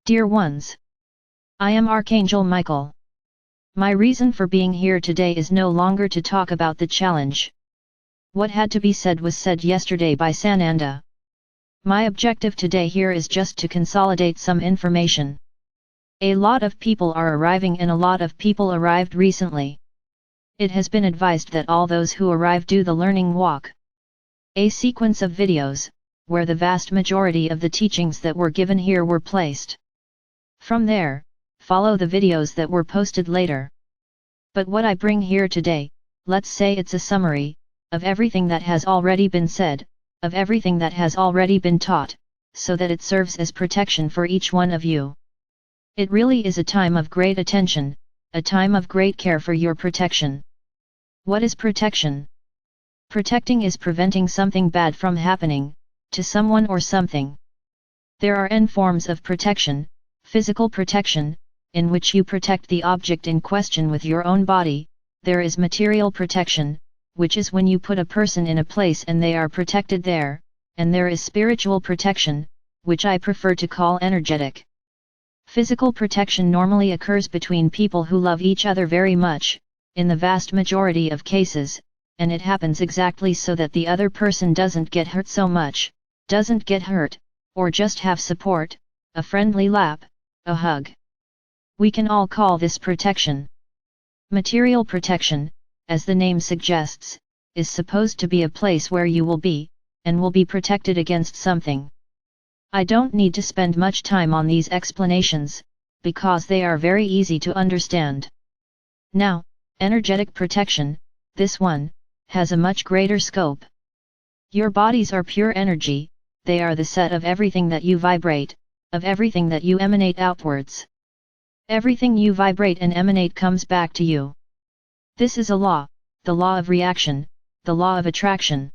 Dear ones, I am Archangel Michael. My reason for being here today is no longer to talk about the challenge. What had to be said was said yesterday by Sananda. My objective today here is just to consolidate some information. A lot of people are arriving and a lot of people arrived recently. It has been advised that all those who arrive do the learning walk. A sequence of videos, where the vast majority of the teachings that were given here were placed. From there, follow the videos that were posted later. But what I bring here today, let's say it's a summary, of everything that has already been said, of everything that has already been taught, so that it serves as protection for each one of you. It really is a time of great attention, a time of great care for your protection. What is protection? Protecting is preventing something bad from happening, to someone or something. There are n forms of protection: physical protection, in which you protect the object in question with your own body; there is material protection, which is when you put a person in a place and they are protected there; and there is spiritual protection, which I prefer to call energetic. Physical protection normally occurs between people who love each other very much, in the vast majority of cases, and it happens exactly so that the other person doesn't get hurt so much, doesn't get hurt, or just have support, a friendly lap, a hug. We can all call this protection. Material protection, as the name suggests, is supposed to be a place where you will be, and will be protected against something. I don't need to spend much time on these explanations, because they are very easy to understand. Now, energetic protection, this one, has a much greater scope. Your bodies are pure energy, they are the set of everything that you vibrate, of everything that you emanate outwards. Everything you vibrate and emanate comes back to you. This is a law, the law of reaction, the law of attraction.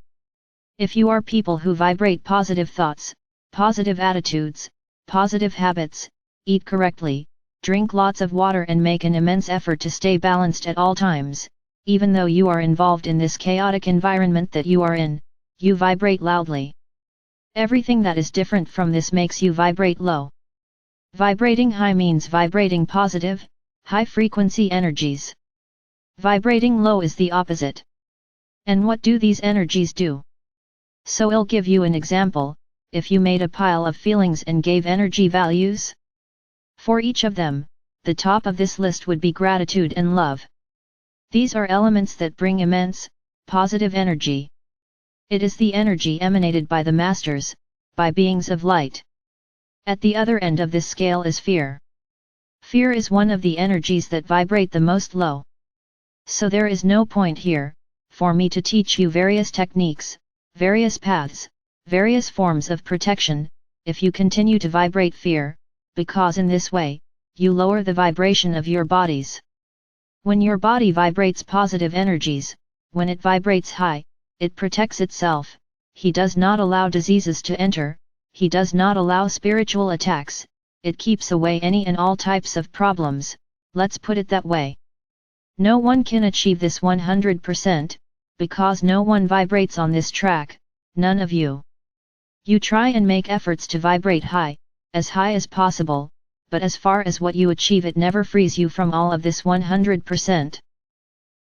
If you are people who vibrate positive thoughts, positive attitudes, positive habits, eat correctly, drink lots of water and make an immense effort to stay balanced at all times, even though you are involved in this chaotic environment that you are in, you vibrate loudly. Everything that is different from this makes you vibrate low. Vibrating high means vibrating positive, high-frequency energies. Vibrating low is the opposite. And what do these energies do? So I'll give you an example. If you made a pile of feelings and gave energy values, for each of them, the top of this list would be gratitude and love. These are elements that bring immense, positive energy. It is the energy emanated by the masters, by beings of light. At the other end of this scale is fear. Fear is one of the energies that vibrate the most low. So there is no point here, for me to teach you various techniques, various paths, various forms of protection, if you continue to vibrate fear, because in this way, you lower the vibration of your bodies. When your body vibrates positive energies, when it vibrates high, it protects itself. He does not allow diseases to enter, he does not allow spiritual attacks, it keeps away any and all types of problems, let's put it that way. No one can achieve this 100%, because no one vibrates on this track, none of you. You try and make efforts to vibrate high as possible, but as far as what you achieve, it never frees you from all of this 100%.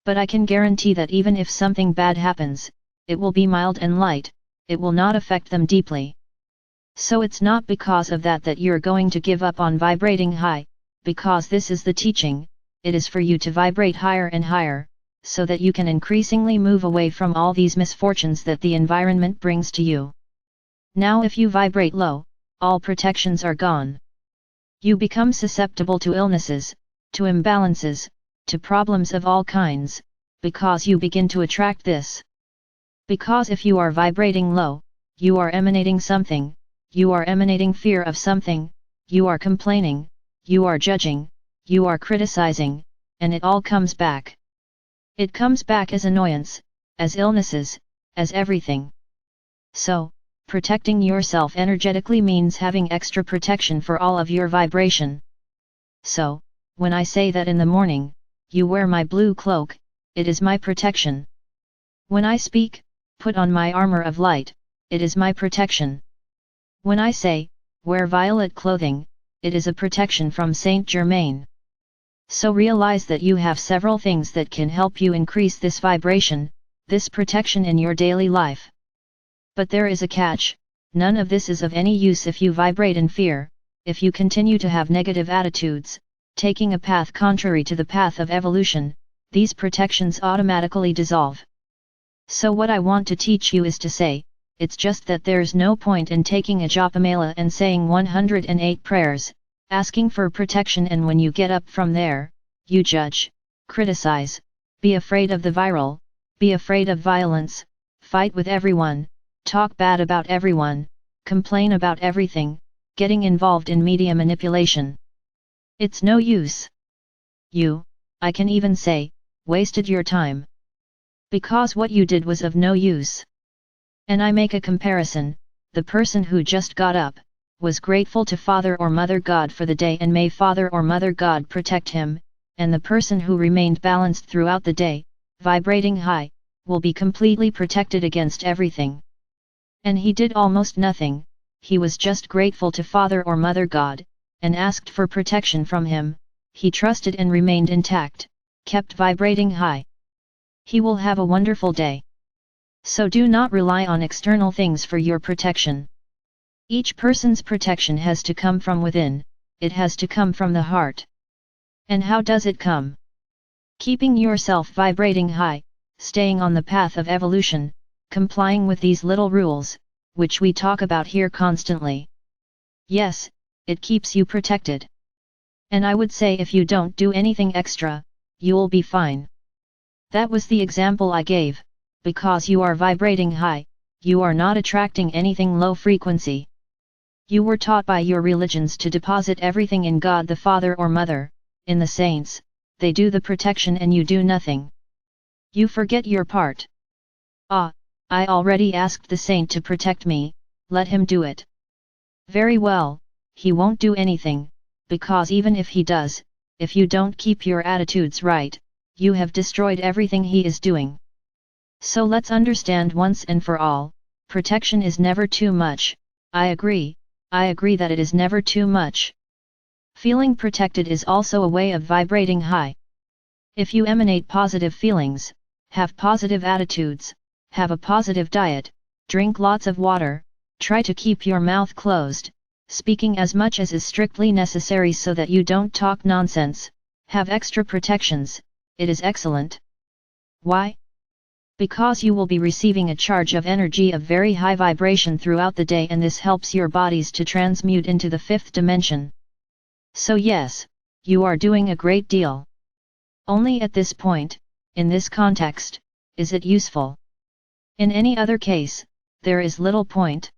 But I can guarantee that even if something bad happens, it will be mild and light, it will not affect them deeply. So it's not because of that that you're going to give up on vibrating high, because this is the teaching, it is for you to vibrate higher and higher, so that you can increasingly move away from all these misfortunes that the environment brings to you. Now if you vibrate low, all protections are gone. You become susceptible to illnesses, to imbalances, to problems of all kinds, because you begin to attract this. Because if you are vibrating low, you are emanating something, you are emanating fear of something, you are complaining, you are judging, you are criticizing, and it all comes back. It comes back as annoyance, as illnesses, as everything. So, protecting yourself energetically means having extra protection for all of your vibration. So, when I say that in the morning, you wear my blue cloak, it is my protection. When I speak, put on my armor of light, it is my protection. When I say, wear violet clothing, it is a protection from Saint Germain. So realize that you have several things that can help you increase this vibration, this protection in your daily life. But there is a catch: none of this is of any use if you vibrate in fear, if you continue to have negative attitudes, taking a path contrary to the path of evolution. These protections automatically dissolve. So what I want to teach you is to say, it's just that there's no point in taking a japamala and saying 108 prayers, asking for protection, and when you get up from there, you judge, criticize, be afraid of the viral, be afraid of violence, fight with everyone, talk bad about everyone, complain about everything, getting involved in media manipulation. It's no use. I can even say, wasted your time. Because what you did was of no use. And I make a comparison: the person who just got up, was grateful to Father or Mother God for the day, and may Father or Mother God protect him, and the person who remained balanced throughout the day, vibrating high, will be completely protected against everything. And he did almost nothing, he was just grateful to Father or Mother God, and asked for protection from him, he trusted and remained intact, kept vibrating high. He will have a wonderful day. So do not rely on external things for your protection. Each person's protection has to come from within, it has to come from the heart. And how does it come? Keeping yourself vibrating high, staying on the path of evolution, complying with these little rules, which we talk about here constantly. Yes, it keeps you protected. And I would say if you don't do anything extra, you'll be fine. That was the example I gave. Because you are vibrating high, you are not attracting anything low frequency. You were taught by your religions to deposit everything in God the Father or Mother, in the saints, they do the protection and you do nothing. You forget your part. I already asked the saint to protect me, let him do it. Very well, he won't do anything, because even if he does, if you don't keep your attitudes right, you have destroyed everything he is doing. So let's understand once and for all, protection is never too much. I agree that it is never too much. Feeling protected is also a way of vibrating high. If you emanate positive feelings, have positive attitudes, have a positive diet, drink lots of water, try to keep your mouth closed, speaking as much as is strictly necessary so that you don't talk nonsense, have extra protections, it is excellent. Why? Because you will be receiving a charge of energy of very high vibration throughout the day, and this helps your bodies to transmute into the fifth dimension. So yes, you are doing a great deal. Only at this point, in this context, is it useful. In any other case, there is little point.